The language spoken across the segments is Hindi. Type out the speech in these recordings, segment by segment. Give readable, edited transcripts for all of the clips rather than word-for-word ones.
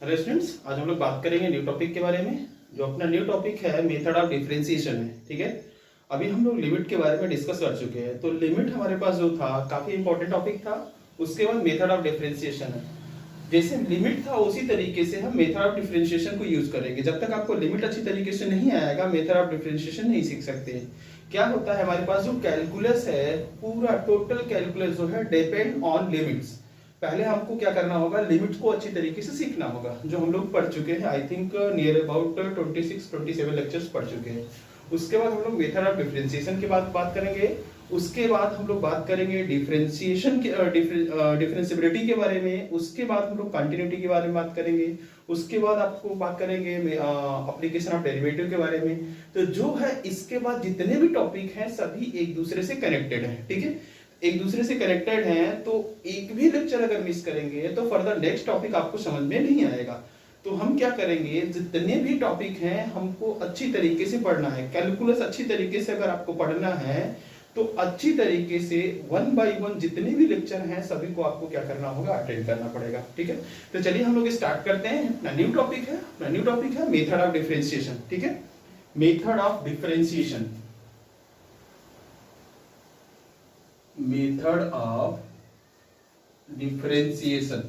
हेलो स्टूडेंट्स, आज हम लोग बात करेंगे न्यू टॉपिक के बारे में। जो अपना न्यू टॉपिक है मेथड ऑफ डिफरेंशिएशन है। ठीक है, अभी हम लोग लिमिट के बारे में डिस्कस कर चुके हैं। तो लिमिट हमारे पास जो था काफी इंपॉर्टेंट टॉपिक था। उसके बाद मेथड ऑफ डिफरेंशिएशन है। जैसे लिमिट था उसी तरीके से हम मेथड ऑफ डिफरेंशिएशन को यूज करेंगे। जब तक आपको लिमिट अच्छी तरीके से नहीं आएगा मेथड ऑफ डिफरेंशिएशन नहीं सीख सकते। क्या होता है, हमारे पास जो कैलकुलस है, पूरा टोटल कैलकुलस जो है डिपेंड ऑन लिमिट्स। पहले हमको क्या करना होगा, लिमिट्स को अच्छी तरीके से सीखना होगा, जो हम लोग पढ़ चुके हैं। I think near about 26-27 lectures पढ़ चुके हैं। उसके बाद हम लोग मेथड ऑफ डिफरेंशिएशन के बात करेंगे। उसके बाद हम लोग बात करेंगे डिफरेंशिएशन के डिफरेंशिएबिलिटी के बारे में। उसके बाद हम लोग कंटिन्यूटी के बारे में बात करेंगे। उसके बाद आपको बात करेंगे एप्लीकेशन ऑफ डेरिवेटिव के बारे में। तो जो है इसके बाद जितने भी टॉपिक हैं सभी एक दूसरे से कनेक्टेड हैं। ठीक है, एक दूसरे से कनेक्टेड हैं, तो एक भी लेक्चर अगर मिस करेंगे तो फर्दर नेक्स्ट टॉपिक आपको समझ में नहीं आएगा। तो हम क्या करेंगे, जितने भी टॉपिक हैं हमको अच्छी तरीके से पढ़ना है। कैलकुलस अच्छी तरीके से अगर आपको पढ़ना है तो अच्छी तरीके से 1 बाय 1 जितने भी लेक्चर हैं सभी को आपको क्या करना होगा, अटेंड करना पड़ेगा। ठीक है, तो चलिए हम लोग स्टार्ट करते हैं। अपना न्यू टॉपिक है मेथड ऑफ डिफरेंशिएशन। ठीक है, method of differentiation, method of differentiation.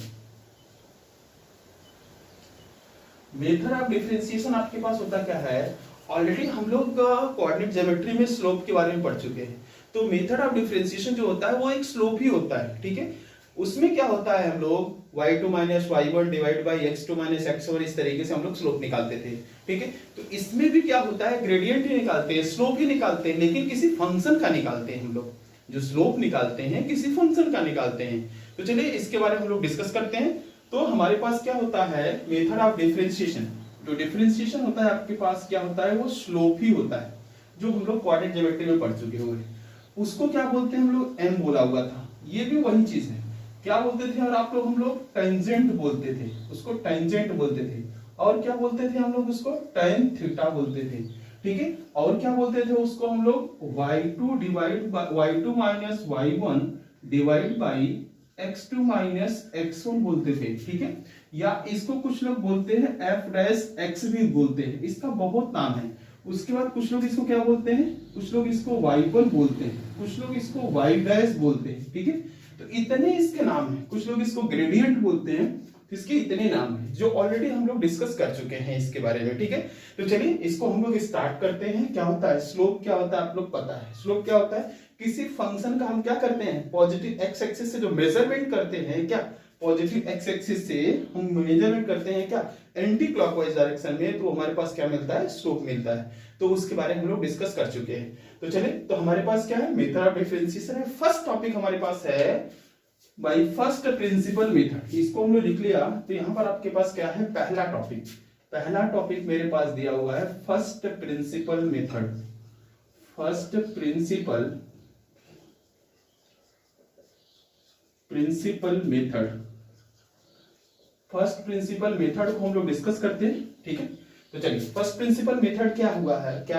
Method of differentiation आपके पास होता क्या है, ऑलरेडी हम लोग कोऑर्डिनेट ज्योमेट्री में स्लोप के बारे में पढ़ चुके हैं। तो मेथड ऑफ डिफरेंशिएशन जो होता है वो एक स्लोप ही होता है। ठीक है, उसमें क्या होता है, हम लोग y2 minus y1 divide by x2 minus x1 इस तरीके से हम लोग स्लोप निकालते थे। ठीक है, तो इसमें भी क्या होता है, ग्रेडियंट ही निकालते हैं, स्लोप ही निकालते हैं, लेकिन किसी फंक्शन का निकालते हैं। हम लोग जो स्लोप निकालते हैं किसी फंक्शन का निकालते हैं। तो चलिए इसके बारे में हम लोग डिस्कस करते हैं। तो हमारे पास क्या होता है, मेथड ऑफ डिफरेंशिएशन। जो डिफरेंशिएशन होता है आपके पास क्या होता है, वो स्लोप ही होता है, जो हम लोग कोऑर्डिनेट ज्योमेट्री में पढ़ चुके होंगे। उसको क्या बोलते हैं, हम लोग m बोला हुआ था, ये भी वही चीज है। क्या बोलते थे और आप लोग, हम लोग टेंजेंट बोलते थे, उसको टेंजेंट बोलते थे। और क्या बोलते थे हम लोग, उसको tan थीटा बोलते थे। ठीक है, और क्या बोलते थे उसको हम लोग y2 minus y1 divide by x2 minus x1 बोलते थे। ठीक है, या इसको कुछ लोग बोलते हैं f डैश x भी बोलते हैं, इसका बहुत नाम है। उसके बाद कुछ लोग इसको क्या बोलते हैं, कुछ लोग इसको y1 बोलते हैं, कुछ लोग इसको y डैश बोलते हैं। ठीक है, तो इतने इसके नाम हैं। कुछ लोग इसको ग्रेडियंट बोलते हैं, इसके इतने नाम हैं जो ऑलरेडी हम लोग डिस्कस कर चुके हैं इसके बारे में। ठीक है, तो चलिए इसको हम लोग स्टार्ट करते हैं। क्या होता है स्लोप, क्या होता है आप लोग पता है। स्लोप क्या होता है, किसी फंक्शन का हम क्या करते हैं, पॉजिटिव एक्स एक्सिस से जो मेजरमेंट करते हैं, क्या पॉजिटिव एक्स एक्सिस से हम मेजरमेंट करते हैं क्या, एंटी क्लॉकवाइज डायरेक्शन में, तो हमारे पास क्या मिलता है, स्लोप मिलता है। तो उसके बारे में हम लोग डिस्कस कर चुके हैं। तो चलिए, तो हमारे पास क्या है, मेथड ऑफ डिफरेंशिएशन है। फर्स्ट टॉपिक हमारे पास है बाय फर्स्ट प्रिंसिपल मेथड, इसको हमने लिख लिया। तो यहां पर आपके पास क्या है, पहला टॉपिक मेरे पास दिया हुआ है first principle method. First principle method, first principle method को हम लोग डिस्कस करते हैं। ठीक है, तो चलिए फर्स्ट प्रिंसिपल मेथड क्या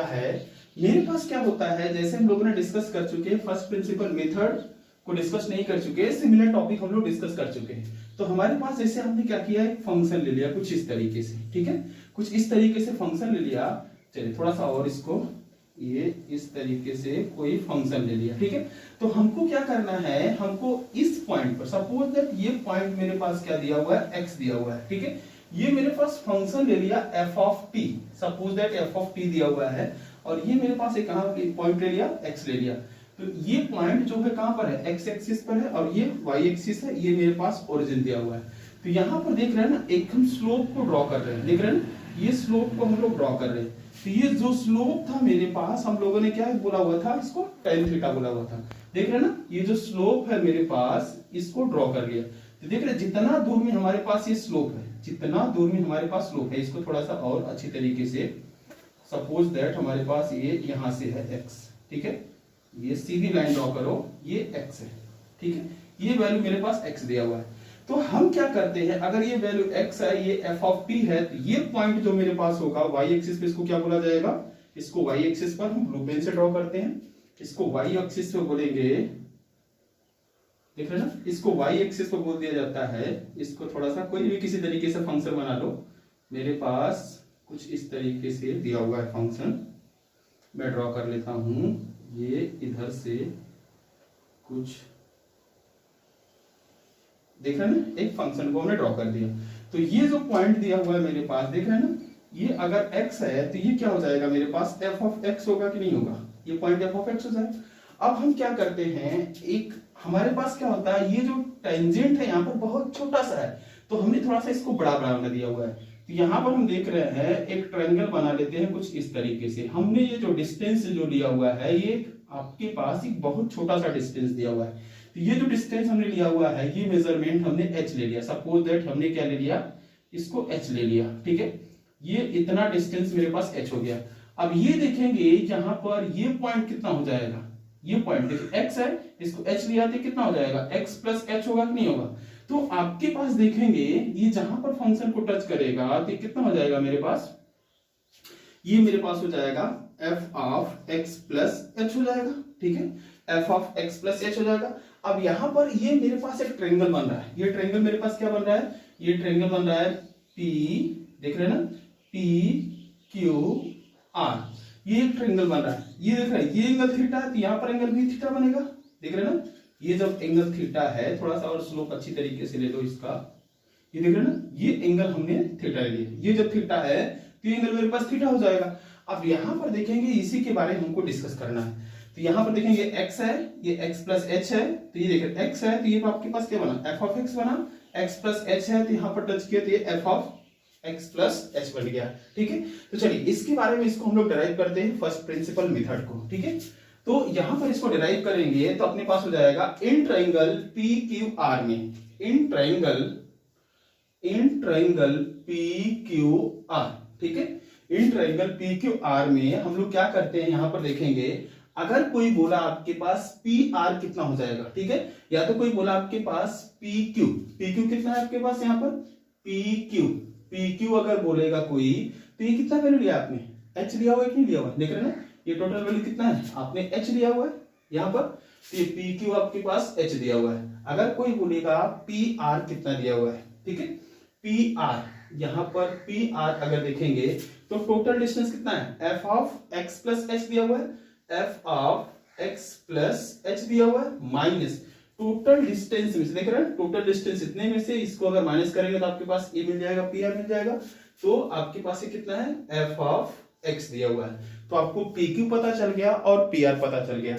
है मेरे पास क्या होता है, जैसे हम लोगों ने डिस्कस कर चुके हैं, फर्स्ट प्रिंसिपल मेथड को डिस्कस नहीं कर चुके, सिमिलर टॉपिक हम लोग डिस्कस कर चुके हैं। तो हमारे पास जैसे हमने क्या किया, एक फंक्शन ले लिया कुछ इस तरीके से। ठीक है, कुछ इस तरीके से फंक्शन ले लिया। चलिए थोड़ा सा और इसको, ये इस तरीके से कोई फंक्शन ले लिया। ठीक है, तो हमको क्या करना है, हमको इस पॉइंट पर, सपोज दैट ये पॉइंट मेरे पास क्या दिया हुआ है, x दिया हुआ है। ठीक है, ये मेरे पास फंक्शन ले लिया f of t, suppose that f of t दिया हुआ है, और ये मेरे पास एक कहां पॉइंट ले लिया, x ले लिया। तो ये पॉइंट जो है कहां पर है, x एक्सिस पर है, और ये y एक्सिस है, ये मेरे पास ओरिजिन दिया हुआ है। तो यहां पर देख रहे हैं ना, एक हम स्लोप को ड्रॉ कर रहे हैं, देख रहे हैं ना, ये स्लोप को हम लोग ड्रॉ कर रहे हैं। तो ये जो स्लोप था मेरे पास, हम लोगों ने क्या बोला हुआ था, इसको tan थीटा बोला हुआ था। देख रहे हैं ना, ये जो स्लोप है मेरे पास, इसको ड्रॉ कर लिया। तो देख रहे हैं जितना दूर में हमारे पास ये स्लोप है, जितना दूर में हमारे पास स्लोप है, इसको थोड़ा सा और अच्छी तरीके से, सपोज दैट हमारे पास ये यहां से है x। ठीक है, ये सीधी लाइन ड्रॉ करो, ये x है। ठीक है, ये वैल्यू मेरे पास x दिया हुआ है। तो हम क्या करते हैं, अगर ये वैल्यू x है, ये f ऑफ t है, तो ये पॉइंट जो मेरे पास होगा y एक्सिस पे, इसको क्या बोला जाएगा, इसको y एक्सिस पर हम ब्लू पेन से ड्रॉ करते हैं, इसको y एक्सिस पे बोलेंगे, देख रहे हैं ना, इसको वाई एक्सिस को बोल दिया जाता है। इसको थोड़ा सा कोई भी किसी तरीके से फंक्शन बना लो। मेरे पास कुछ इस तरीके से दिया हुआ है फंक्शन, मैं ड्रॉ कर लेता हूं। ये इधर से कुछ देख रहे हैं ना, एक फंक्शन को हमने ड्रॉ कर दिया। तो ये जो पॉइंट दिया हुआ है मेरे पास, देख रहे हैं ना, ये अगर x है तो ये क्या हो जाएगा मेरे पास, f ऑफ x होगा कि नहीं होगा, ये पॉइंट f ऑफ x हो जाएगा। अब हम क्या करते हैं, एक हमारे पास क्या होता है, ये जो टेंजेंट है यहाँ पर बहुत छोटा सा है, तो हमने थोड़ा सा इसको बड़ा बना दिया हुआ है। तो यहाँ पर हम देख रहे हैं एक ट्रायंगल बना लेते हैं कुछ इस तरीके से। हमने ये जो डिस्टेंस जो लिया हुआ है, ये आपके पास एक बहुत छोटा सा डिस्टेंस दिया हुआ है। तो ये जो डिस्टेंस हमने लिया हुआ है, ये मेजरमेंट हमने h ले लिया। सपोज दैट हमने क्या ले लिया, इसको h ले लिया, ठीक है। ये इतना डिस्टेंस मेरे पास h हो गया। अब ये देखेंगे यहाँ पर ये पॉइंट कितना हो जाएगा, ये पॉइंट देखिए x है, इसको h लिया तो कितना हो जाएगा, x प्लस h होगा कि नहीं होगा। तो आपके पास देखेंगे ये जहां पर फंक्शन को टच करेगा तो कितना हो जाएगा मेरे पास, ये मेरे पास हो जाएगा f of x plus h हो जाएगा, ठीक है, f of x plus h हो जाएगा। अब यहां पर ये मेरे पास एक ट्रायंगल बन रहा है, ये ट्रायंगल मेरे पास क्या बन रहा है, ये ट्रायंगल बन रहा है P, देख रहे हैं ना, P Q R, ये एक ट्रायंगल बन रहा है। ये देख रहे हैं, ये एंगल थीटा है, तो यहाँ पर एंगल भी थीटा बनेगा, देख रहे हैं ना। ये जब एंगल थीटा है, थोड़ा सा और स्लोप अच्छी तरीके से ले लो इसका, ये देख रहे हैं ना, ये एंगल हमने थीटा ले लिया। ये जब थीटा है तो ये एंगल मेरे पास थीटा हो जाएगा। अब यहाँ पर देखेंगे इसी के बारे में हमको डिस्कस करना है। तो यहाँ पर देखेंगे x है, ये x प्लस h है, तो ये देखिए x है तो ये आपके पास क्या बना, f ऑफ x बना, x प्लस h है तो यहाँ पर टच किया तो ये f of x plus h बन गया, ठीक है। तो चलिए इसके बारे में इसको हम लोग डिराइव करते हैं फर्स्ट प्रिंसिपल मेथड को, ठीक है। तो यहां पर इसको डिराइव करेंगे तो अपने पास हो जाएगा इन ट्रायंगल PQR में, इन ट्रायंगल PQR, ठीक है। इन ट्रायंगल PQR में हम लोग क्या करते हैं, यहां पर देखेंगे अगर कोई बोला आपके पास PR कितना हो जाएगा, ठीक है, या तो कोई बोला आपके पास PQ कितना है आपके पास, यहाँ पर PQ अगर बोलेगा कोई तो ये कितना वैल्यू लिया आपने, h लिया हुआ है कि नहीं लिया हुआ है, देख रहे हैं ना, ये टोटल वैल्यू कितना है, आपने h लिया हुआ है यहाँ पर, तो ये PQ आपके पास h दिया हुआ है। अगर कोई बोलेगा PR कितना दिया हुआ है, ठीक है, PR, यहाँ पर PR अगर देखेंगे तो टोटल डिस्टेंस कितना है, f of x plus h दिया हुआ है, f of x plus h दिया हुआ है, माइनस टोटल डिस्टेंस में से, देख रहे हैं टोटल डिस्टेंस इतने में से इसको अगर माइनस करेंगे तो आपके पास a मिल जाएगा, PR मिल जाएगा। तो आपके पास ये कितना है, f ऑफ x दिया हुआ है। तो आपको PQ पता चल गया और PR पता चल गया।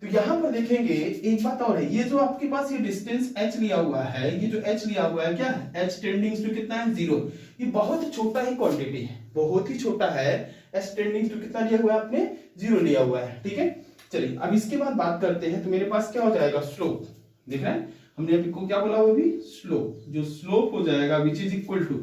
तो यहां पर देखेंगे एक बात और है, ये जो आपके पास ये डिस्टेंस h लिया हुआ है, ये जो h लिया हुआ है क्या है, h टेंडिंग टू कितना है, 0। ये बहुत छोटा ही क्वांटिटी है, बहुत ही छोटा है, h टेंडिंग टू कितना लिया हुआ है आपने, 0 लिया हुआ है, ठीक है। चलिए अब इसके बाद बात करते हैं, तो मेरे पास क्या हो जाएगा, स्लोप, देख रहे हैं हमने अभी को क्या बोला हुआ, अभी स्लोप, जो स्लोप हो जाएगा which is equal to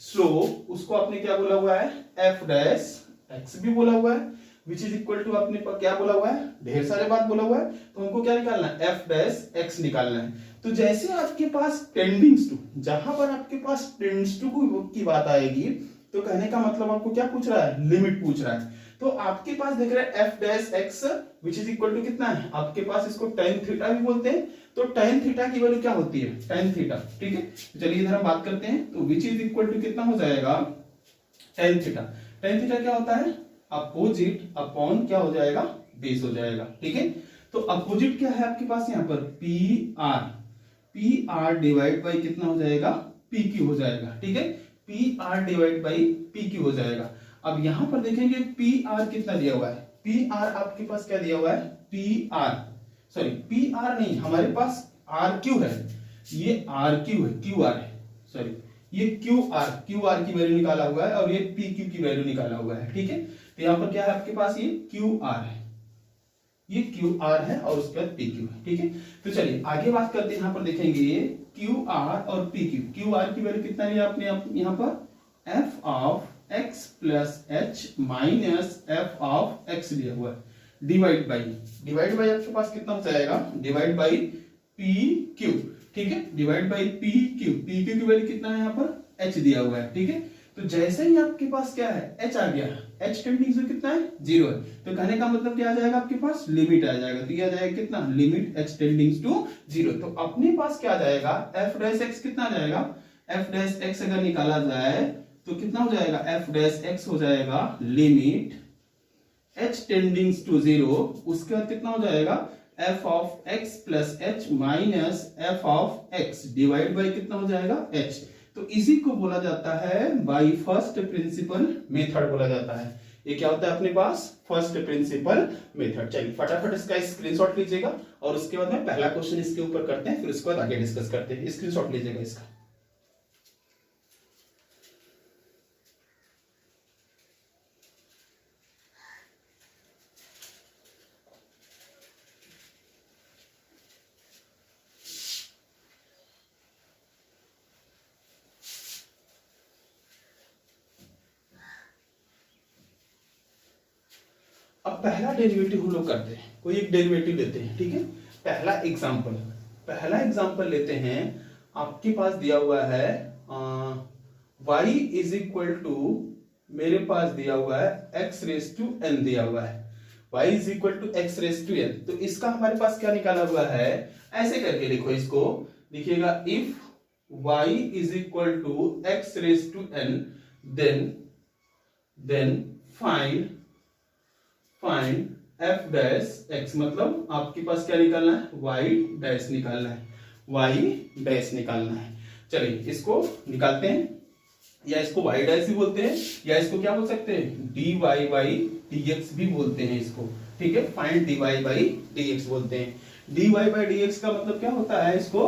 slope, उसको आपने क्या बोला हुआ है, f डैश x भी बोला हुआ है, विच इज इक्वल टू आपने क्या बोला हुआ है, ढेर सारे बात बोला हुआ है। तो हमको क्या निकालना है, f डैश x निकालना है। तो जैसे आपके पास टेंडिंग्स टू, जहां पर आपके पास टेंड्स टू की बात आएगी, तो कहने का मतलब आपको क्या पूछ रहा है, लिमिट पूछ रहा है। तो आपके पास देख रहे हैं f dash x which is equal to कितना है आपके पास, इसको tan थीटा भी बोलते हैं। तो tan थीटा की वैल्यू क्या होती है, tan थीटा, ठीक है। तो चलिए इधर हम बात करते हैं, तो विच इज इक्वल टू कितना हो जाएगा, tan थीटा। tan थीटा क्या होता है, अपोजिट अपॉन क्या हो जाएगा, बेस हो जाएगा, ठीक है। तो अपोजिट क्या है आपके पास यहाँ पर, PR डिवाइड बाई कितना हो जाएगा, PQ हो जाएगा, ठीक है। PR डिवाइड बाई PQ हो जाएगा। अब यहां पर देखेंगे PR कितना दिया हुआ है, PR आपके पास क्या दिया हुआ है, PR नहीं, हमारे पास RQ है, ये RQ है, QR है, सॉरी ये QR की वैल्यू निकाला हुआ है और ये PQ की वैल्यू निकाला हुआ है, ठीक है। तो यहाँ पर क्या है आपके पास, ये QR है, ये QR है और उसके बाद PQ है, ठीक है। तो चलिए आगे बात करते हैं, यहाँ पर देखेंगे QR और PQ। QR की वैल्यू कितना लिया आपने यहाँ पर, f of x plus h minus f of x लिया हुआ है, डिवाइड बाई आपके पास कितना हो जाएगा, डिवाइड बाई PQ, ठीक है, डिवाइड बाई PQ की वैल्यू कितना है यहाँ पर, h दिया हुआ है, ठीक है। तो जैसे ही आपके पास क्या है, h आ गया, h टेंडिंग टू कितना है 0 है, तो कहने का मतलब क्या आ जाएगा आपके पास लिमिट आ जाएगा, तो ये आ जाएगा कितना लिमिट h टेंडिंग टू 0। तो अपने पास क्या आ जाएगा f डैश x कितना आ जाएगा, f डैश x अगर निकाला जाए तो कितना हो जाएगा f डैश x हो जाएगा लिमिट h टेंडिंग टू 0, उसके बाद कितना हो जाएगा f of x plus h minus f of x divide by कितना हो जाएगा h। तो इसी को बोला जाता है बाय फर्स्ट प्रिंसिपल मेथड बोला जाता है। ये क्या होता है अपने पास फर्स्ट प्रिंसिपल मेथड। चलिए फटाफट इसका स्क्रीनशॉट लीजिएगा और उसके बाद में पहला क्वेश्चन इसके ऊपर करते हैं, फिर उसके बाद आगे डिस्कस करते हैं। स्क्रीनशॉट लीजिएगा इसका। अब पहला डेरिवेटिव हम लोग करते हैं, कोई एक डेरिवेटिव लेते हैं, ठीक है। पहला एग्जांपल लेते हैं। आपके पास दिया हुआ है y इज इक्वल टू, मेरे पास दिया हुआ है x रेस टू n दिया हुआ है, y is equal to x raise to n। तो इसका हमारे पास क्या निकाला हुआ है, ऐसे करके लिखो इसको, लिखिएगा if y is equal to x raise to n then find f dash x, मतलब आपके पास क्या निकालना है y डैश निकालना है, y डैश निकालना है। चलिए इसको निकालते हैं, या इसको y डैश भी बोलते हैं, या इसको क्या बोल सकते हैं dy बाई dx भी बोलते हैं इसको, ठीक है। फाइंड dy बाई dx बोलते हैं। dy बाई dx का मतलब क्या होता है, इसको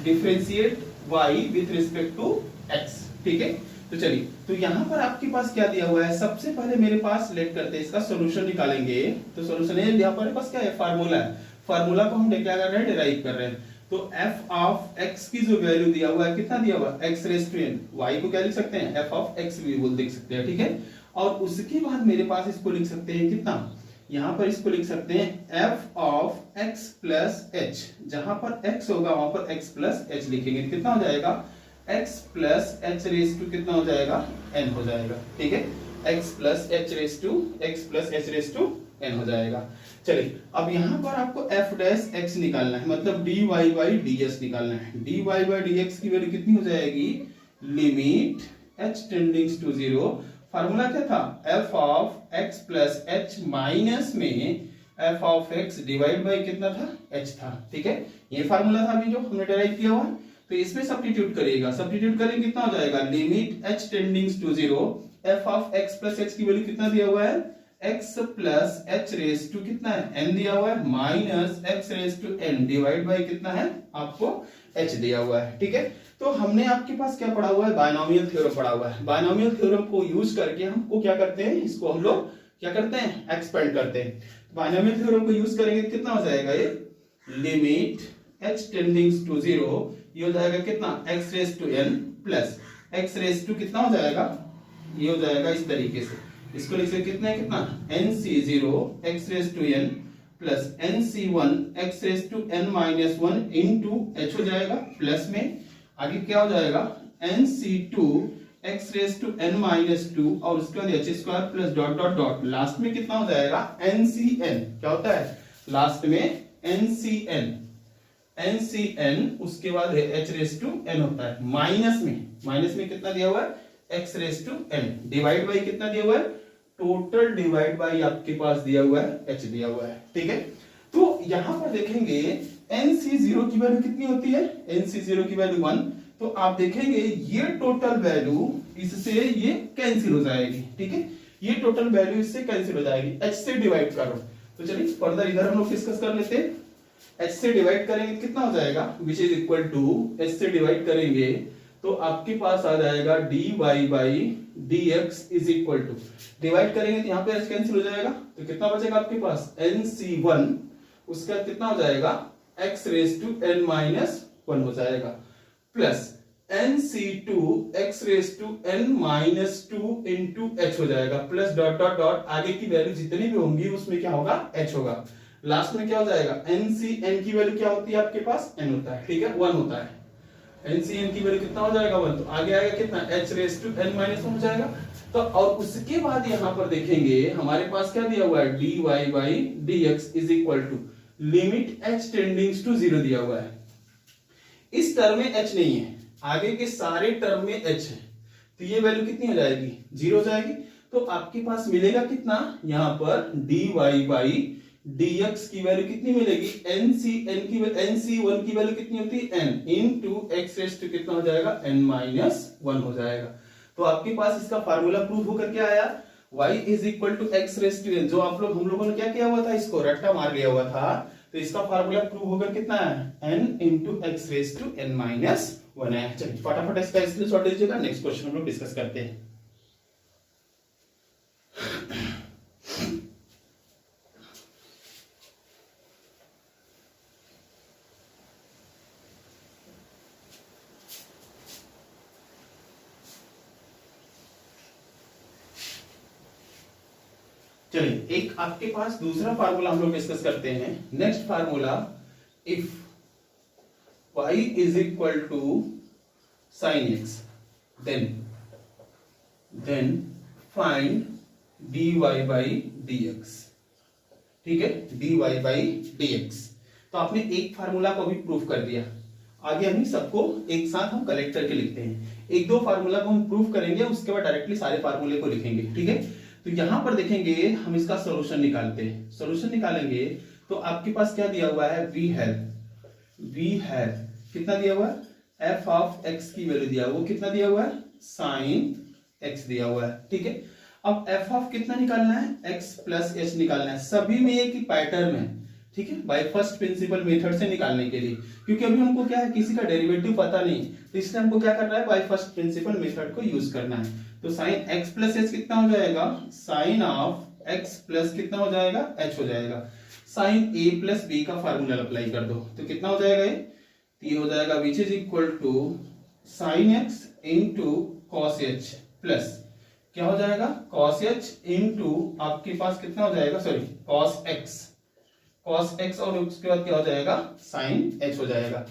differentiate y with respect to x, ठीक है। तो चलिए, तो यहां पर आपके पास क्या दिया हुआ है, सबसे पहले मेरे पास लेट करते हैं इसका सॉल्यूशन निकालेंगे। तो सॉल्यूशन है यहाँ पर पास क्या है, फार्मूला है, फार्मूला को हम क्या कर रहे हैं डिराइव कर रहे हैं। तो f ऑफ x की जो वैल्यू दिया हुआ है, कितना दिया हुआ है x raise to n, y को क्या लिख सकते हैं f ऑफ x भी बोल देख सकते हैं, ठीक है। और उसके बाद मेरे पास इसको लिख सकते हैं कितना, यहां पर इसको लिख सकते हैं f of x plus h, जहां पर x होगा वहां पर x प्लस h लिखेंगे, कितना हो जाएगा x plus h raise to कितना हो जाएगा n हो जाएगा, ठीक है। x plus h raise to n हो जाएगा। चलिए अब यहाँ पर आपको f डैश x निकालना है, मतलब dy बाई ds निकालना है। dy बाई dx की वैल्यू कितनी हो जाएगी, limit h tending to 0, formula क्या था f of x plus h minus में f of x divide by कितना था h था, ठीक है। ये फार्मूला था अभी जो हमने डिराइव किया हुआ, तो इसमें सब्स्टिट्यूट करिएगा, सब्स्टिट्यूट करेंगे कितना हो जाएगा limit h tending to 0, f of x plus h की वैल्यू कितना दिया हुआ है x plus h raise to कितना है n दिया हुआ है, minus x raise to n divide by कितना है आपको h दिया हुआ है, ठीक है। तो हमने आपके पास क्या पढ़ा हुआ है, बायनोमियल थ्योरम पढ़ा हुआ है। बायनोमियल थ्योरम को यूज करके हमको क्या करते हैं, इसको हम लोग क्या करते हैं एक्सपेंड करते हैं। बायनोमियल थ्योरम को यूज करेंगे कितना हो जाएगा, ये लिमिट h टेंडिंग टू 0, ये हो जाएगा कितना x raise to n plus x raise to कितना हो जाएगा, ये हो जाएगा इस तरीके से, इसको लिख सकते कितना है कितना nc0 x raise to n plus nc1 x raise to n minus 1 into h हो जाएगा, प्लस में आगे क्या हो जाएगा nc2 x raise to n minus 2 और उसके बाद h square plus dot dot dot, last में कितना हो जाएगा ncn, क्या होता है लास्ट में ncn, उसके बाद h रेस टू n होता है, माइनस में कितना दिया हुआ है x raise to n, divide by कितना दिया हुआ है, टोटल डिवाइड बाई आपके पास दिया हुआ है h दिया हुआ है, ठीक है। तो यहां पर देखेंगे nc0 की वैल्यू कितनी होती है, nc0 की वैल्यू 1, तो आप देखेंगे ये टोटल वैल्यू इससे ये कैंसिल हो जाएगी, ठीक है। ये टोटल वैल्यू इससे कैंसिल हो जाएगी, h से डिवाइड करो। तो चलिए फर्दर इधर हम लोग डिस्कस कर लेते हैं। h से डिवाइड करेंगे कितना हो जाएगा, which is equal to h से डिवाइड करेंगे तो आपके पास आ जाएगा dy by dx is equal to, divide करेंगे तो यहाँ पे h कैंसिल हो जाएगा, तो कितना बचेगा आपके पास nc1, उसका कितना हो जाएगा x raise to n minus 1 हो जाएगा, plus nc2 x raise to n minus 2 into h हो जाएगा, प्लस डॉट डॉट डॉट, आगे की वैल्यू जितनी भी होंगी उसमें क्या होगा h होगा, लास्ट में क्या हो जाएगा ncn की वैल्यू क्या होती है आपके पास n होता है, ठीक है 1 होता है। NCN की वैल्यू कितना हो जाएगा 1, तो आगे आएगा कितना h raise to n minus 1 हो जाएगा। तो और उसके बाद यहां पर देखेंगे हमारे पास क्या दिया हुआ है dy by dx is equal to limit h tendings to 0 दिया हुआ है। इस टर्म में h नहीं है, आगे के सारे टर्म में h है, तो ये वैल्यू कितनी हो जाएगी 0 हो जाएगी। तो आपके पास मिलेगा कितना यहां पर dy बाई dx की वैल्यू कितनी मिलेगी nc1 की वैल्यू कितनी होती है n into x raise to कितना हो जाएगा n माइनस 1 हो जाएगा। तो आपके पास इसका फार्मूला प्रूव होकर क्या आया y is equal to x raise to n। जो हम लोगों ने क्या किया हुआ था, इसको रट्टा मार लिया हुआ था, तो इसका फार्मूला प्रूव होकर कितना है n into x raise to n minus 1 है। चलिए फटाफट इसका स्क्रीनशॉट लीजिएगा, नेक्स्ट क्वेश्चन हम लोग डिस्कस करते हैं। चलिए एक आपके पास दूसरा फार्मूला हम लोग डिस्कस करते हैं। Next formula, if y is equal to sine x then find dy by dx। ठीक है, dy बाई dx। तो आपने एक फार्मूला को भी प्रूफ कर दिया, आगे हम सबको एक साथ हम कलेक्ट करके लिखते हैं। एक दो फार्मूला को हम प्रूफ करेंगे, उसके बाद डायरेक्टली सारे फार्मूले को लिखेंगे। ठीक है, तो यहां पर देखेंगे हम इसका सॉल्यूशन निकालते हैं। सॉल्यूशन निकालेंगे तो आपके पास क्या दिया हुआ है वी हैव कितना दिया हुआ है f ऑफ x की वैल्यू दिया हुआ, वो कितना दिया हुआ है साइन x दिया हुआ है। ठीक है, अब f ऑफ कितना निकालना है x प्लस h निकालना है, सभी में एक ही पैटर्न है। ठीक है, बाय फर्स्ट प्रिंसिपल मेथड से निकालने के लिए, क्योंकि अभी हमको क्या है किसी का डेरिवेटिव पता नहीं, तो इसलिए हमको क्या करना है बाय फर्स्ट प्रिंसिपल मेथड को यूज करना है। तो साइन x प्लस h कितना हो जाएगा, साइन ऑफ x प्लस कितना हो जाएगा h हो जाएगा। साइन a प्लस b का फार्मूला अप्लाई कर दो तो कितना हो जाएगा ये हो जाएगा which is equal to sine x into cos h plus क्या हो जाएगा कॉस h इंटू आपके पास कितना हो जाएगा सॉरी कॉस x और उसके बाद क्या हो जाएगा साइन h हो जाएगा।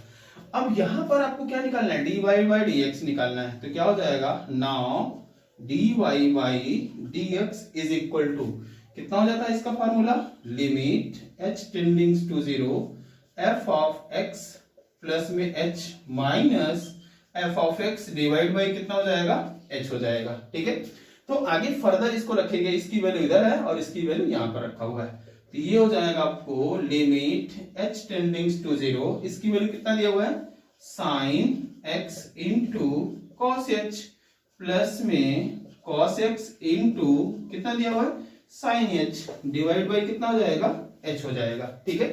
अब यहां पर आपको क्या निकालना है dy बाई dx निकालना है, तो क्या हो जाएगा now dy by dx is equal to कितना हो जाता है इसका formula limit h tendings to 0 f of x plus में h minus f of x divide by कितना हो जाएगा h हो जाएगा। ठीक है, तो आगे फर्दर इसको रखेंगे, इसकी वैल्यू इधर है और इसकी वैल्यू यहां पर रखा हुआ है, तो ये हो जाएगा आपको लिमिट h टेंडिंग्स टू 0, इसकी वैल्यू कितना दिया हुआ है sine x into cos h plus में कॉस x इंटू कितना दिया हुआ है साइन h डिवाइड बाई कितना हो जाएगा h हो जाएगा। ठीक है,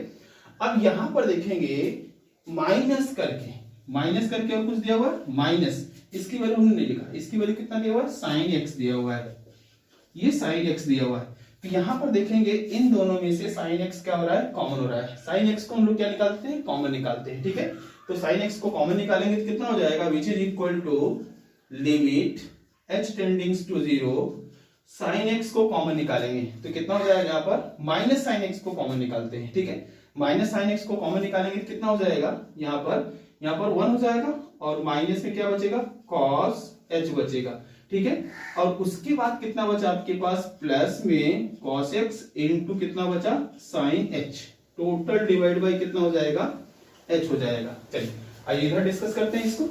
अब यहां पर देखेंगे माइनस करके और कुछ दिया हुआ है माइनस, इसकी वैल्यू हमने नहीं लिखा, इसकी वैल्यू कितना दिया हुआ है साइन x दिया हुआ है, ये साइन x दिया हुआ है। तो यहां पर देखेंगे इन दोनों में से साइन x क्या हो रहा है कॉमन हो रहा है, साइन x को हम लोग क्या निकालते हैं कॉमन निकालते हैं। ठीक है, तो साइन x को कॉमन निकालेंगे तो कितना हो जाएगा which is equal to limit h tendings to 0 sine x को कॉमन निकालेंगे तो कितना हो जाएगा यहाँ पर माइनस साइन x को कॉमन निकालते हैं। ठीक है, माइनस साइन x को कॉमन निकालेंगे तो कितना हो जाएगा यहाँ पर 1 हो जाएगा और माइनस में क्या बचेगा cos h बचेगा। ठीक है, और उसके बाद कितना बचा आपके पास प्लस में cos x इंटू कितना बचा sine h, total divide by कितना हो जाएगा h हो जाएगा। चलिए आइए इधर डिस्कस करते हैं इसको।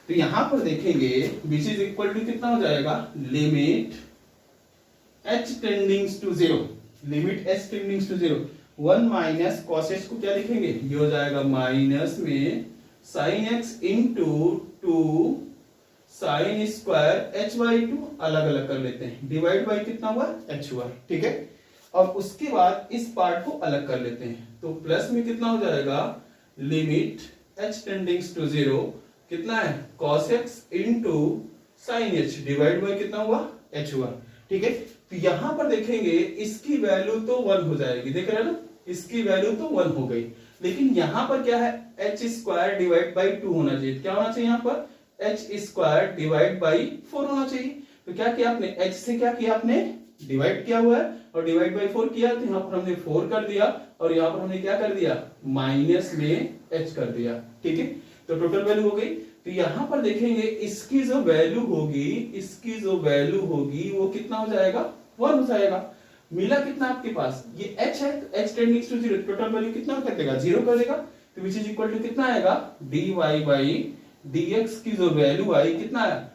तो यहां पर देखेंगे विच इज इक्वल टू कितना हो जाएगा limit h tendings to 0, limit h tendings to 0 1 minus cos h को क्या लिखेंगे ये हो जाएगा माइनस में sine x into 2 sine square h by 2 अलग अलग कर लेते हैं, डिवाइड बाई कितना हुआ h हुआ। ठीक है, और उसके बाद इस पार्ट को अलग कर लेते हैं, तो प्लस में कितना हो जाएगा लिमिट h टेंडिंग्स टू 0 कितना है cos x into sine h divide by कितना हुआ h हुआ। ठीक है, तो यहां पर देखेंगे इसकी वैल्यू तो 1 हो जाएगी, देख रहे हैं ना इसकी वैल्यू तो 1 हो गई, लेकिन यहां पर क्या है h स्क्वायर डिवाइड बाई 2 होना चाहिए, क्या होना चाहिए यहाँ पर h स्क्वायर डिवाइड बाई 4 होना चाहिए। तो क्या किया आपने h से क्या किया आपने डिवाइड किया हुआ है और डिवाइड बाई 4 किया, तो यहाँ पर हमने 4 कर दिया और यहाँ पर हमने क्या कर दिया माइनस में h कर दिया। ठीक है, तो टोटल वैल्यू हो गई। तो यहां पर देखेंगे इसकी जो वैल्यू होगी, इसकी जो वैल्यू होगी वो कितना हो जाएगा, 1 हो जाएगा। मिला कितना आपके पास, ये h है, तो h tendings to 0, total value कितना कर देगा, 0 कर देगा। तो विच इज इक्वल टू कितना आएगा, dy बाई dx की जो वैल्यू आई कितना है,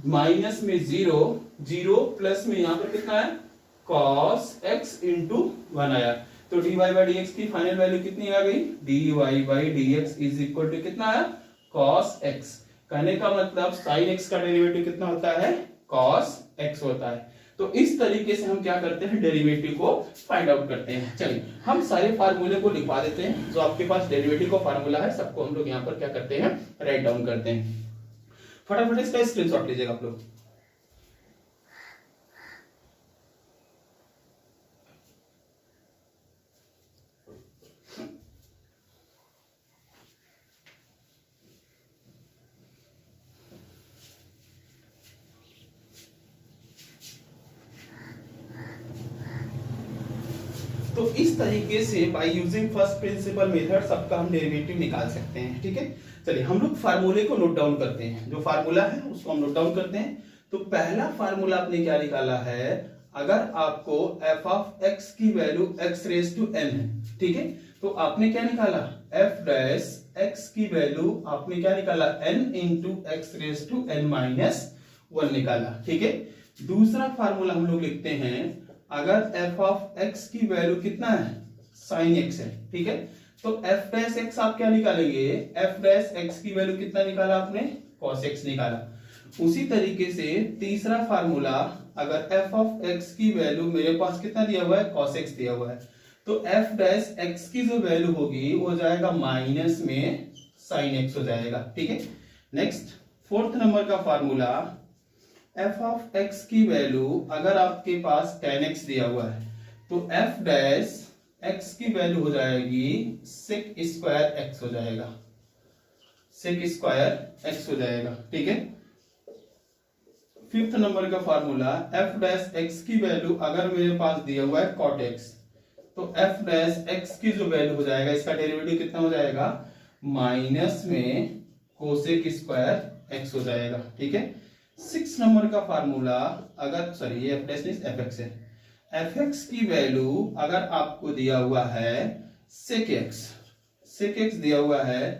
माइनस में 0, 0 प्लस में यहां पर कितना है cos x इंटू 1 आया। तो dy बाई dx की फाइनल वैल्यू कितनी आ गई, dy by dx is equal to कितना है, cos x। कहने का मतलब sin x का डेरिवेटिव कितना होता है, cos x होता है। तो इस तरीके से हम क्या करते हैं, डेरिवेटिव को फाइंड आउट करते हैं। चलिए हम सारे फार्मूले को लिखवा देते हैं, जो आपके पास डेरिवेटिव का फार्मूला है सबको हम लोग यहाँ पर क्या करते हैं, राइट डाउन करते हैं। फटाफट इसका स्क्रीनशॉट लीजिएगा आप लोग। तो इस तरीके से by using first principle method सबका हम डेरिवेटिव निकाल सकते हैं। ठीक है, चलिए हम लोग फार्मूले को नोट डाउन करते हैं, जो फार्मूला है उसको हम नोट डाउन करते हैं। तो पहला फार्मूला आपने क्या निकाला है, अगर आपको f ऑफ x की value x raise to n है, ठीक है, तो आपने क्या निकाला, f डैश x की वैल्यू आपने क्या निकाला, n into x raise to n minus 1 निकाला। ठीक है, दूसरा फार्मूला हम लोग लिखते हैं, अगर f ऑफ x की वैल्यू कितना है, sin x है, ठीक है, तो f डैश x आप क्या निकालेंगे, f डैश x की वैल्यू कितना निकाला आपने, cos x निकाला। उसी तरीके से तीसरा फार्मूला, अगर f ऑफ x की वैल्यू मेरे पास कितना दिया हुआ है, cos x दिया हुआ है, तो f डैश x की जो वैल्यू होगी वो जाएगा माइनस में sin x हो जाएगा। ठीक है, नेक्स्ट फोर्थ नंबर का फार्मूला, f ऑफ x की वैल्यू अगर आपके पास tan x दिया हुआ है, तो f डैश x की वैल्यू हो जाएगी sec स्क्वायर x हो जाएगा, sec स्क्वायर x हो जाएगा। ठीक है, फिफ्थ नंबर का फार्मूला, f डैश x की वैल्यू अगर मेरे पास दिया हुआ है cot x, तो f डैश x की जो वैल्यू हो जाएगा, इसका डेरिवेटिव कितना हो जाएगा, माइनस में cosec स्क्वायर x हो जाएगा। ठीक है, 6 नंबर का फार्मूला, अगर सॉरी ये f डैश नहीं fx है, fx की वैल्यू अगर आपको दिया हुआ है sec x दिया हुआ है,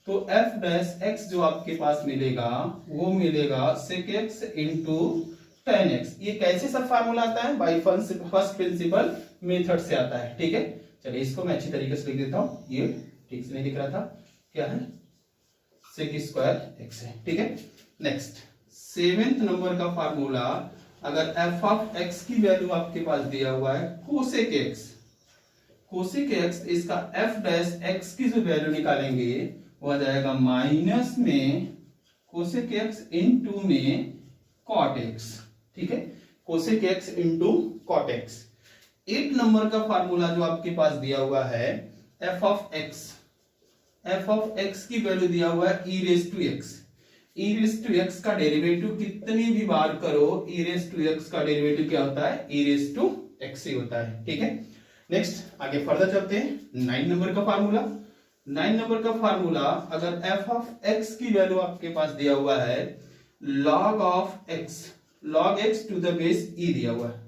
तो f डैश x जो आपके पास मिलेगा वो मिलेगा sec x into tan x। ये कैसे सब फार्मूला आता है, बाय फर्स्ट प्रिंसिपल मेथड से आता है। ठीक है, चलिए इसको मैं अच्छी तरीके से लिख देता हूं, ये ठीक से नहीं दिख रहा था, क्या है, sec स्क्वायर x है। ठीक है, नेक्स्ट 7th नंबर का फार्मूला, अगर f ऑफ x की वैल्यू आपके पास दिया हुआ है cosec x, इसका f डैश x की जो वैल्यू निकालेंगे वो आ जाएगा माइनस में cosec x इंटू में cot x। ठीक है, cosec x into cot x। 8 नंबर का फार्मूला जो आपके पास दिया हुआ है, f ऑफ x की वैल्यू दिया हुआ है e raise to x, e raise to x का डेरिवेटिव कितनी भी बार करो, e रेज टू x का डेरिवेटिव क्या होता है, e रेज टू x ही होता है। ठीक है, नेक्स्ट आगे फर्दर चलते हैं। 9 नंबर का फार्मूला, 9 नंबर का फार्मूला, अगर f ऑफ x की वैल्यू आपके पास दिया हुआ है log of x to the base e दिया हुआ है,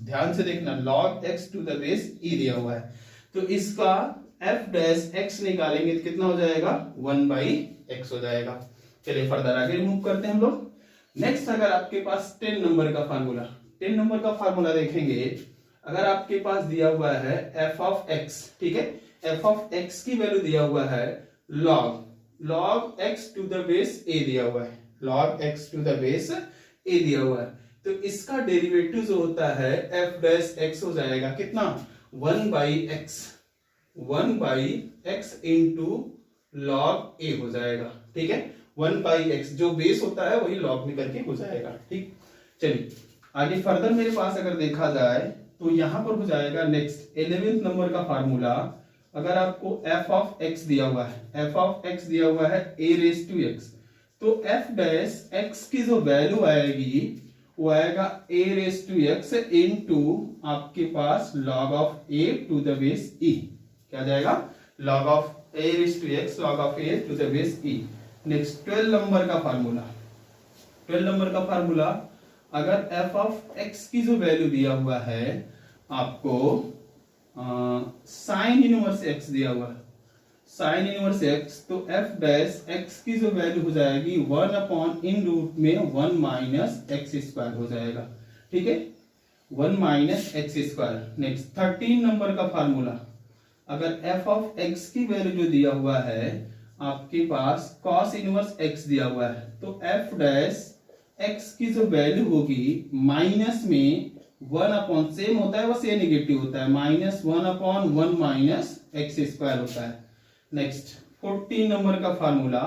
ध्यान से देखना, log x to the base e दिया हुआ है, तो इसका f डैश x निकालेंगे तो कितना हो जाएगा, 1/x हो जाएगा। चलिए फर्दर आगे मूव करते हैं हम लोग। नेक्स्ट अगर आपके पास 10 नंबर का फार्मूला, 10 नंबर का फार्मूला देखेंगे, अगर आपके पास दिया हुआ है f ऑफ x, ठीक है, f ऑफ x की वैल्यू दिया हुआ है log x to the base a दिया हुआ है, log x to the base a दिया हुआ है, तो इसका डेरिवेटिव जो होता है f डैश x हो जाएगा कितना, 1/x इंटू log a हो जाएगा। ठीक है, 1/x जो बेस होता है वही log में करके हो जाएगा। ठीक, चलिए आगे फर्दर मेरे पास अगर देखा जाए तो यहां पर हो जाएगा नेक्स्ट 11th नंबर का फार्मूला, अगर आपको f ऑफ x दिया हुआ है, f ऑफ x दिया हुआ है a रेज टू x, तो f डैश x की जो वैल्यू आएगी वो आएगा a raise to x into आपके पास log of a to the base e, क्या जाएगा, log of a raise to x log of a to the base e। Next 12 number का फार्मूला, 12 नंबर का फार्मूला, अगर एफ ऑफ एक्स की जो वैल्यू दिया हुआ है आपको साइन इनवर्स एक्स दिया हुआ है, साइन इनवर्स एक्स, तो एफ डैश एक्स की जो वैल्यू हो जाएगी 1 अपॉन इन रूट में 1 माइनस एक्स स्क्वायर हो जाएगा, ठीक है, 1 minus x square. Next 13 number का फार्मूला, अगर एफ ऑफ एक्स की वैल्यू जो दिया हुआ है आपके पास कॉस इनवर्स एक्स दिया हुआ है, तो एफ डैश एक्स की जो वैल्यू होगी माइनस में 1 अपॉन, सेम होता है बस ये नेगेटिव होता है, minus 1 upon 1 minus x square होता है। नेक्स्ट 14 नंबर का फार्मूला,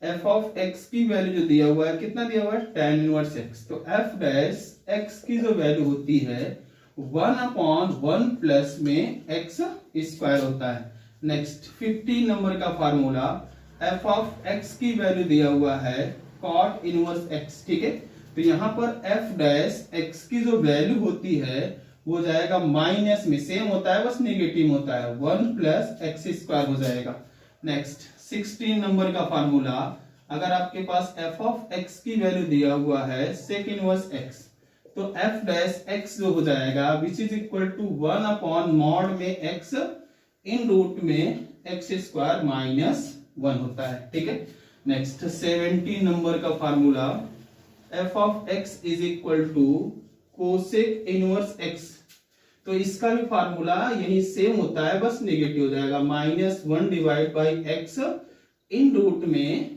एफ ऑफ एक्स की वैल्यू जो दिया हुआ है कितना दिया हुआ है tan इनवर्स एक्स, तो एफ डैश एक्स की जो वैल्यू होती है 1 अपॉन 1 प्लस में एक्स स्क्वायर होता है। नेक्स्ट 15 नंबर का फार्मूला, एफ ऑफ एक्स की वैल्यू दिया हुआ है cot इनवर्स एक्स, ठीक है, तो यहां पर एफ डैश एक्स की जो वैल्यू होती है वो जाएगा माइनस में, सेम होता है बस नेगेटिव होता है, 1 प्लस एक्स स्क्वायर हो जाएगा। नेक्स्ट 16 नंबर का फार्मूला, अगर आपके पास एफ ऑफ एक्स की वैल्यू दिया हुआ है सेक इनवर्स एक्स, तो एफ डैश एक्स जो हो जाएगा which is equal to 1 upon mod में एक्स इन रूट में एक्स स्क्वायर माइनस 1 होता है, ठीक है। नेक्स्ट 17 नंबर का formula, f of x is equal to cosec inverse x, तो इसका भी फार्मूला यही सेम होता है बस नेगेटिव हो जाएगा, minus 1 divide by x in root में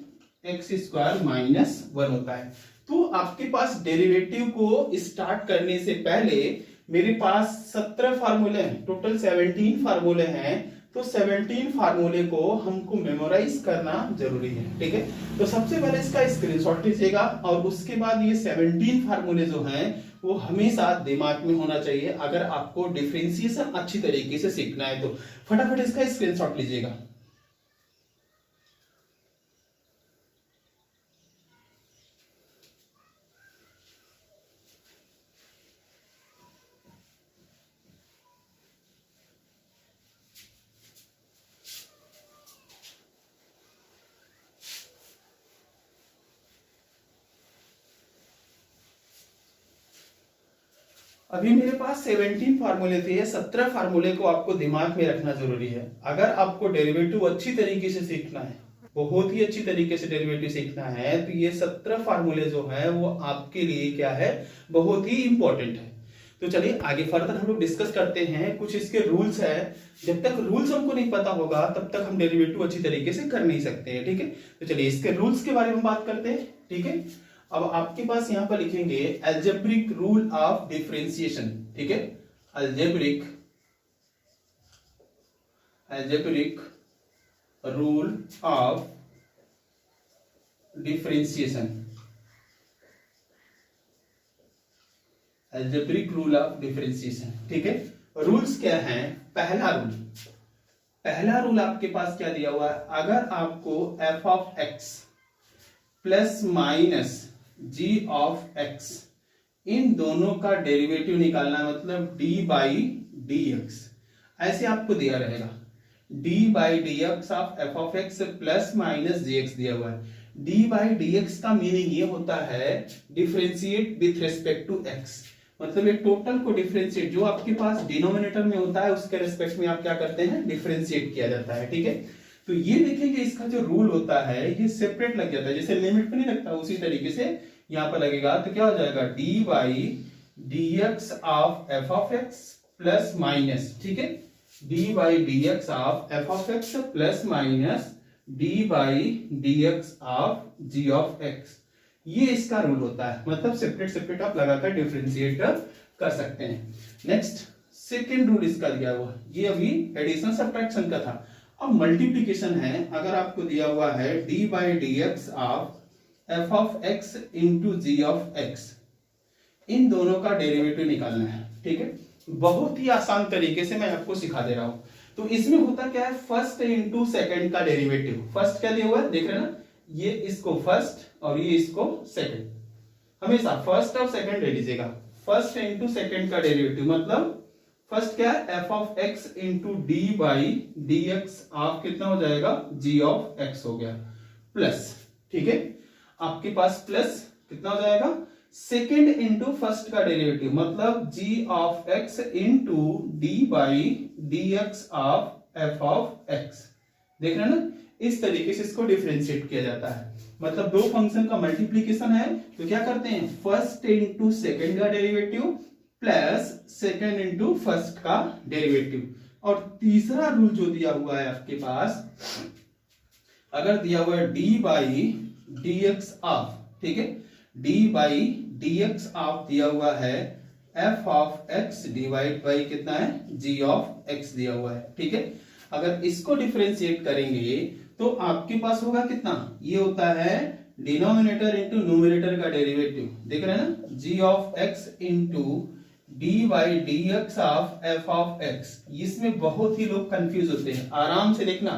एक्स स्क्वायर माइनस 1 होता है। तो आपके पास डेरिवेटिव को स्टार्ट करने से पहले मेरे पास 17 फार्मूले हैं, टोटल 17 फार्मूले हैं, तो 17 फार्मूले को हमको मेमोराइज करना जरूरी है, ठीक है। तो सबसे पहले इसका स्क्रीनशॉट लीजिएगा और उसके बाद ये 17 फार्मूले जो हैं वो हमेशा दिमाग में होना चाहिए अगर आपको डिफरेंशिएशन अच्छी तरीके से सीखना है, तो फटाफट इसका स्क्रीनशॉट लीजिएगा। अभी मेरे पास 17 फार्मूले थे, 17 फार्मूले को आपको दिमाग में रखना जरूरी है। अगर आपको डेरिवेटिव अच्छी तरीके से सीखना है, बहुत ही अच्छी तरीके से डेरिवेटिव सीखना है, तो ये 17 फार्मूले जो है वो आपके लिए क्या है, बहुत ही इंपॉर्टेंट है। तो चलिए आगे फर्दर हम लोग डिस्कस करते हैं। कुछ इसके रूल्स है, जब तक रूल्स हमको नहीं पता होगा तब तक हम डेरिवेटिव अच्छी तरीके से कर नहीं सकते हैं, ठीक है। तो चलिए इसके रूल्स के बारे में बात करते हैं, ठीक है। अब आपके पास यहां पर लिखेंगे अलजेब्रिक रूल ऑफ डिफरेंशिएशन, ठीक है, algebraic rule of differentiation, algebraic rule of differentiation, ठीक है। रूल्स क्या हैं? पहला रूल आपके पास क्या दिया हुआ है, अगर आपको F of x plus minus G of X इन दोनों का डेरिवेटिव निकालना, मतलब डी बाई डी एक्स, ऐसे आपको दिया रहेगा, d by D x of F of x plus minus g x दिया हुआ है। डी बाई डी एक्स का मीनिंग ये होता है differentiate with respect to x, मतलब ये टोटल को डिफरेंशिएट, जो आपके पास डिनोमिनेटर में होता है उसके रिस्पेक्ट में आप क्या करते हैं, डिफरेंशिएट किया जाता है, ठीक है। तो ये देखेंगे इसका जो रूल होता है ये सेपरेट लग जाता है, जैसे लिमिट पे नहीं लगता उसी तरीके से यहां पर लगेगा, तो क्या हो जाएगा, d by D x of F of x plus minus, ठीक है, D by D x of F of x plus minus d by D x of g of x, ये इसका रूल होता है, मतलब सेपरेट सेपरेट आप लगाकर डिफरेंशिएट कर सकते हैं। नेक्स्ट सेकेंड रूल इसका दिया हुआ, ये अभी एडिशन सब्ट्रैक्शन का था। अब मल्टीप्लीकेशन है, अगर आपको दिया हुआ है D by D x of F of X into G of X, इन दोनों का डेरिवेटिव निकालना है, ठीक है। बहुत ही आसान तरीके से मैं आपको सिखा दे रहा हूं। तो इसमें होता क्या है, फर्स्ट इंटू सेकंड का डेरिवेटिव, फर्स्ट क्या दिया हुआ है देख रहे हैं ना, ये इसको फर्स्ट और ये इसको सेकंड, हमेशा फर्स्ट और सेकंड ले लीजिएगा, फर्स्ट इंटू सेकंड का डेरिवेटिव, मतलब फर्स्ट क्या है, F of X into D by D x of कितना हो जाएगा, जी ऑफ एक्स हो गया, प्लस, ठीक है, आपके पास प्लस कितना हो जाएगा, सेकेंड इंटू फर्स्ट का डेरिवेटिव, मतलब G of X into D by D x of F of X. देख रहे हैं ना, इस तरीके से इसको डिफरेंशिएट किया जाता है। मतलब दो फंक्शन का मल्टीप्लीकेशन है तो क्या करते हैं, फर्स्ट इंटू सेकेंड का derivative plus second into first का डेरिवेटिव। और तीसरा रूल जो दिया हुआ है आपके पास, अगर दिया हुआ है D by D x of, ठीक है, D by D x of दिया हुआ है F of x divide by कितना है, जी ऑफ एक्स दिया हुआ है, ठीक है। अगर इसको डिफरेंशिएट करेंगे तो आपके पास होगा कितना, ये होता है डिनोमिनेटर इंटू न्यूमरेटर का डेरिवेटिव, देख रहे हैं ना, G of X into D by D x of F of X. इसमें बहुत ही लोग कंफ्यूज होते हैं, आराम से देखना,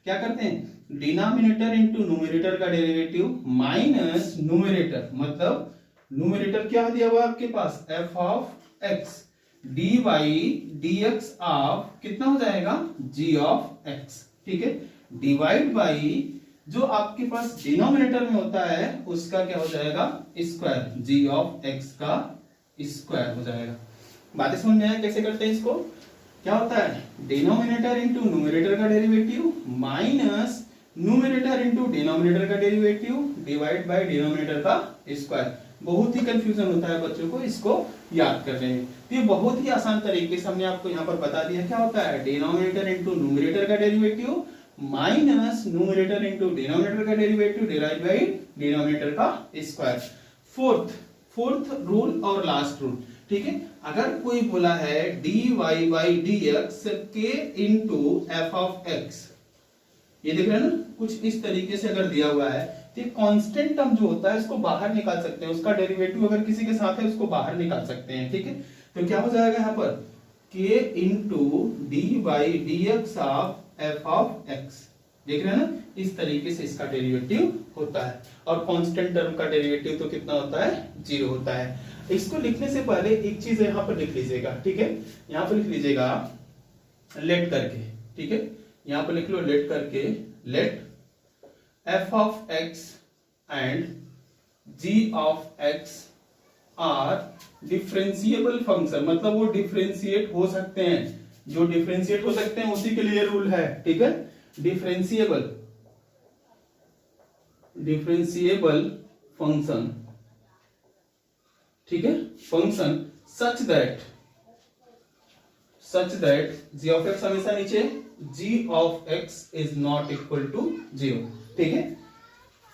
क्या करते हैं, डिनोमिनेटर इंटू न्यूमरेटर का डेरिवेटिव माइनस न्यूमरेटर, मतलब न्यूमरेटर क्या दिया हुआ है आपके पास, F of X D by D x of कितना हो जाएगा, जी ऑफ एक्स, ठीक है, डिवाइड बाई जो आपके पास डिनोमिनेटर में होता है उसका क्या हो जाएगा, स्क्वायर, जी ऑफ एक्स का स्क्वायर हो जाएगा। बातें समझ में आया कैसे करते हैं इसको, क्या होता है, डिनोमिनेटर इंटू न्यूमरेटर का derivative minus numerator into denominator का डेरिवेटिव डिवाइड बाय डिनोमिनेटर का स्क्वायर। बहुत ही कंफ्यूजन होता है बच्चों को इसको याद करने में, तो ये बहुत ही आसान तरीके से हमने आपको यहाँ पर बता दिया। क्या होता है, डिनोमिनेटर इंटू न्यूमरेटर का derivative minus numerator into denominator का डेरिवेटिव डिवाइड बाय डिनोमिनेटर का स्क्वायर। फोर्थ रूल और लास्ट रूल, ठीक है, अगर कोई बोला है d y by D x के इंटू एफ ऑफ एक्स, ये देख रहे हैं ना, कुछ इस तरीके से अगर दिया हुआ है तो कांस्टेंट टर्म जो होता है इसको बाहर निकाल सकते हैं, उसका डेरिवेटिव अगर किसी के साथ है उसको बाहर निकाल सकते हैं, ठीक है। तो क्या हो जाएगा यहाँ पर, के into D by D x of F of X, देख रहे हैं ना, इस तरीके से इसका डेरिवेटिव होता है। और कांस्टेंट टर्म का डेरिवेटिव तो कितना होता है, 0 होता है। इसको लिखने से पहले एक चीज यहाँ पर लिख लीजिएगा, ठीक है, यहाँ पर लिख लीजिएगा लेट करके, ठीक है, यहाँ पर लिख लो लेट करके, let f of x and g of x are differentiable function, मतलब वो डिफरेंशिएट हो सकते हैं, जो डिफरेंशिएट हो सकते हैं उसी के लिए रूल है, ठीक है, डिफरेंशिएबल फंक्शन, ठीक है, function such that g of x हमेशा नीचे, g of x is not equal to 0, ठीक है।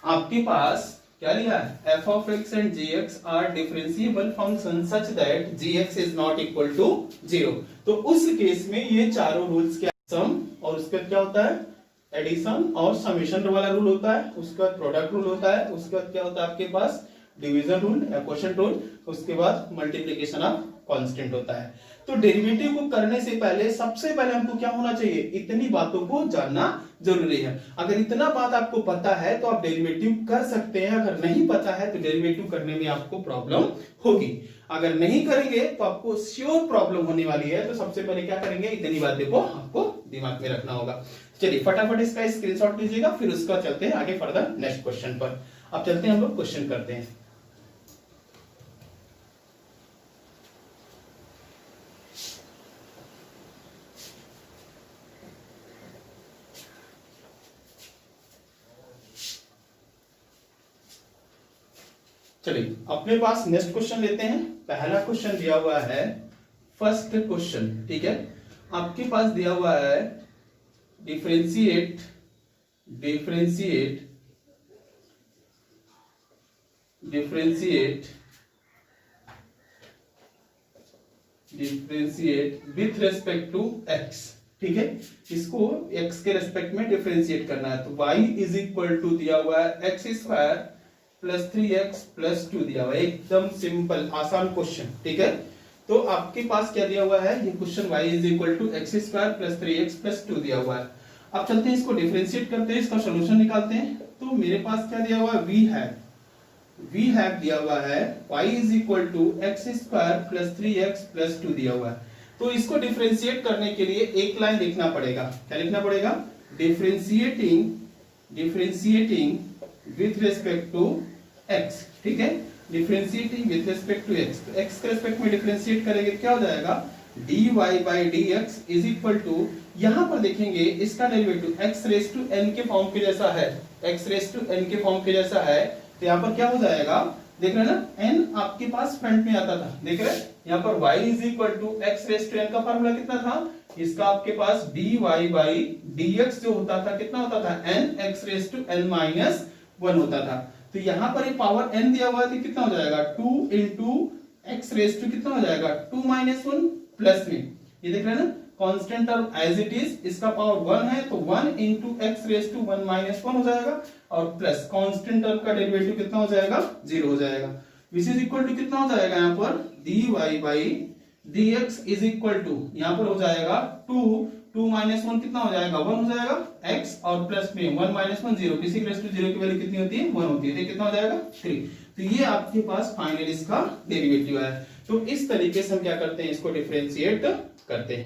आपके पास क्या लिया है, f of x and gx are differentiable function such that gx is not equal to 0। तो उस केस में ये चारों रूल्स क्या, सम, और उसके बाद क्या होता है, एडिशन और समेशन वाला रूल होता है, उसके बाद प्रोडक्ट रूल होता है, उसके बाद क्या होता है आपके पास, डिवीजन रूल या क्वोशिएंट रूल, उसके बाद मल्टीप्लिकेशन ऑफ कांस्टेंट होता है। तो डेरिवेटिव को करने से पहले सबसे पहले हमको क्या होना चाहिए, इतनी बातों को जानना जरूरी है। अगर इतना बात आपको पता है तो आप डेरिवेटिव कर सकते हैं, अगर नहीं पता है तो डेरिवेटिव करने में आपको प्रॉब्लम होगी। अगर नहीं करेंगे तो आपको श्योर प्रॉब्लम होने वाली है। तो सबसे पहले क्या करेंगे, इतनी बातें को आपको दिमाग में रखना होगा। चलिए फटाफट इसका स्क्रीनशॉट लीजिएगा, फिर उसका चलते हैं आगे फर्दर नेक्स्ट क्वेश्चन पर। अब चलते हैं हम लोग क्वेश्चन करते हैं। चलिए अपने पास नेक्स्ट क्वेश्चन लेते हैं। पहला क्वेश्चन दिया हुआ है, फर्स्ट क्वेश्चन, ठीक है, आपके पास दिया हुआ है differentiate with respect to x, ठीक है, इसको x के रेस्पेक्ट में डिफरेंशिएट करना है। तो y इज इक्वल टू दिया हुआ है x square plus 3x plus 2 दिया हुआ है, एकदम सिंपल आसान क्वेश्चन, ठीक है। तो आपके पास क्या दिया हुआ है, ये question y is equal to x square plus 3x plus 2 दिया हुआ है। अब चलते हैं इसको डिफरेंशिएट करते हैं, इसका सॉल्यूशन निकालते हैं। तो मेरे पास क्या दिया हुआ है, वी हैव दिया हुआ है y is equal to x square plus 3x plus 2 दिया हुआ है। तो इसको डिफरेंशिएट करने के लिए एक लाइन लिखना पड़ेगा। क्या लिखना पड़ेगा, differentiating with respect to x, ठीक है, differentiating with respect to x, तो एक्स के रिस्पेक्ट में डिफरेंशिएट करेंगे क्या हो जाएगा, dy by dx is equal to, यहां पर देखेंगे इसका derivative x raise to n के फॉर्म के जैसा है, x रेज टू n के फॉर्म के जैसा है, तो यहां पर क्या हो जाएगा, देख रहे हैं ना, n आपके पास फ्रंट में आता था, देख रहे हैं यहां पर y is equal to x raise to n का फार्मूला कितना था, इसका आपके पास dy by dx जो होता था कितना होता था, n x raise to n minus 1 होता था, तो यहां पर एक पावर n दिया हुआ है तो कितना हो जाएगा, 2 इंटू x रेज टू कितना हो जाएगा, 2 माइनस 1 प्लस में, ये देख रहे हैं ना, constant term as it is, इसका पावर 1 है तो 1 into x raise to 1 minus 1 हो जाएगा, और प्लस कांस्टेंट टर्म का डेरिवेटिव कितना हो जाएगा, 0 हो जाएगा, विच इज इक्वल टू कितना हो जाएगा यहाँ पर, dy by dx is equal to, यहाँ पर हो जाएगा 2 माइनस 1 कितना हो जाएगा, 1 हो जाएगा, x और प्लस में 1 माइनस 1 0, किसी रेज टू 0 की वैल्यू कितनी होती है, 1 होती है, तो कितना हो जाएगा 3, तो ये आपके पास फाइनल इसका डेरिवेटिव है। तो इस तरीके से हम क्या करते हैं, इसको डिफरेंशिएट करते हैं।